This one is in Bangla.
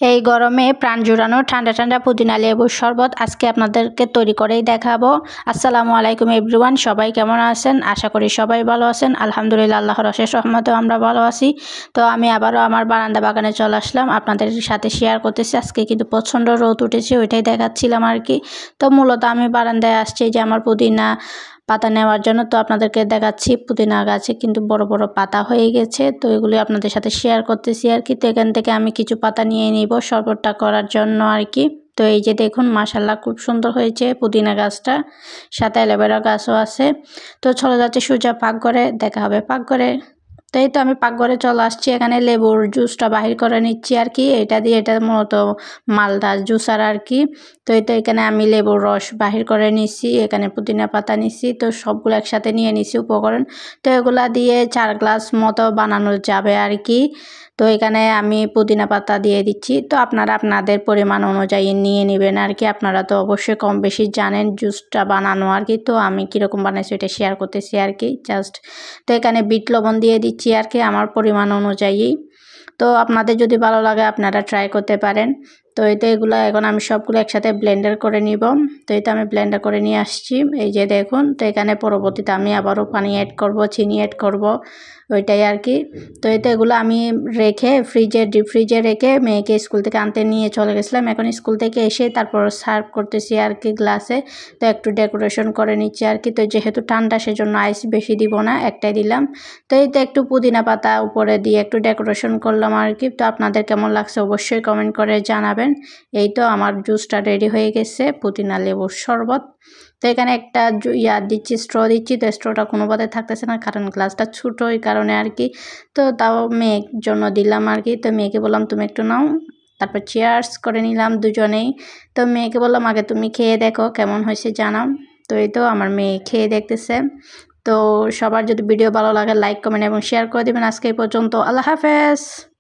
এই গরমে প্রাণ জুড়ানো ঠান্ডা ঠান্ডা পুদিনা লেবুর শরবত আজকে আপনাদেরকে তৈরি করেই দেখাবো। আসসালামু আলাইকুম এভরিওয়ান, সবাই কেমন আছেন? আশা করি সবাই ভালো আছেন। আলহামদুলিল্লাহ, আল্লাহর অশেষ রহমতে আমরা ভালো আছি। তো আমি আবারও আমার বারান্দা বাগানে চলে আসলাম, আপনাদের সাথে শেয়ার করতেছি। আজকে কিন্তু প্রচণ্ড রোদ উঠেছে, ওইটাই দেখাচ্ছিলাম আর কি। তো মূলত আমি বারান্দায় আসছি যে আমার পুদিনা পাতা নেওয়ার জন্য। তো আপনাদেরকে দেখাচ্ছি পুদিনা গাছে কিন্তু বড় বড় পাতা হয়ে গেছে, তো এগুলি আপনাদের সাথে শেয়ার করতেছি আর কি। তো এখান থেকে আমি কিছু পাতা নিয়ে নিব শরবতটা করার জন্য আর কি। তো এই যে দেখুন, মাশাআল্লাহ খুব সুন্দর হয়েছে পুদিনা গাছটা, সাথে অ্যালোভেরা গাছও আছে। তো চলে যাচ্ছে সোজা পাকঘরে, দেখা হবে পাকঘরে। তো এই তো আমি পাকঘরে চলে আসছি, এখানে লেবুর জুসটা বাহির করে নিচ্ছি আর কি। এটা দিয়ে, এটা মূলত মালটা জুসার আর কি। তো এই তো এখানে আমি লেবুর রস বাহির করে নিচ্ছি, এখানে পুদিনা পাতা নিচ্ছি, তো সবগুলো একসাথে নিয়ে নিচ্ছি উপকরণ। তো এগুলা দিয়ে 4 গ্লাস মতো বানানো যাবে আর কি। তো এখানে আমি পুদিনা পাতা দিয়ে দিচ্ছি। তো আপনারা আপনাদের পরিমাণ অনুযায়ী নিয়ে নেবেন আর কি। আপনারা তো অবশ্যই কম বেশি জানেন জুসটা বানানো আর কি। তো আমি কীরকম বানাইছি এটা শেয়ার করতেছি আর কি জাস্ট। তো এখানে বিট লবণ দিয়ে দিচ্ছি আর কি আমার পরিমাণ অনুযায়ী। তো আপনাদের যদি ভালো লাগে আপনারা ট্রাই করতে পারেন। তো এতে এগুলো এখন আমি সবগুলো একসাথে ব্লেন্ডার করে নিব। তো এটা আমি ব্লেন্ডার করে নিয়ে আসছি, এই যে দেখুন। তো এখানে পরবর্তীতে আমি আবারও পানি অ্যাড করব, চিনি অ্যাড করব, ওইটাই আর কি। তো এতে এগুলো আমি রেখে ডিপ ফ্রিজে রেখে মেয়েকে স্কুল থেকে আনতে নিয়ে চলে গেছিলাম। এখন স্কুল থেকে এসে তারপর সার্ভ করতেছি আর কি গ্লাসে। তো একটু ডেকোরেশন করে নিচ্ছি আর কি। তো যেহেতু ঠান্ডা সেজন্য আইস বেশি দিব না, একটাই দিলাম। তো এইতে একটু পুদিনা পাতা উপরে দিয়ে একটু ডেকোরেশন করলাম আর কি। তো আপনাদের কেমন লাগছে অবশ্যই কমেন্ট করে জানাবেন। এই তো আমার জুসটা রেডি হয়ে গেছে, পুদিনা লেবুর শরবত। তো এখানে একটা দিচ্ছি, স্ট্র দিচ্ছি। তো স্ট্রটা কোনোভাবে থাকতেছে না, কারণ গ্লাসটা ছোটো ওই কারণে আর কি। তো তাও মেয়ের জন্য দিলাম আর কি। তো মেয়েকে বললাম তুমি একটু নাও, তারপর চেয়ার্স করে নিলাম দুজনেই। তো মেয়েকে বললাম আগে তুমি খেয়ে দেখো কেমন হয়েছে জানাও। তো এই তো আমার মেয়ে খেয়ে দেখতেছে। তো সবার যদি ভিডিও ভালো লাগে লাইক কমেন্ট এবং শেয়ার করে দেবেন। আজকে এই পর্যন্ত, আল্লাহ হাফেজ।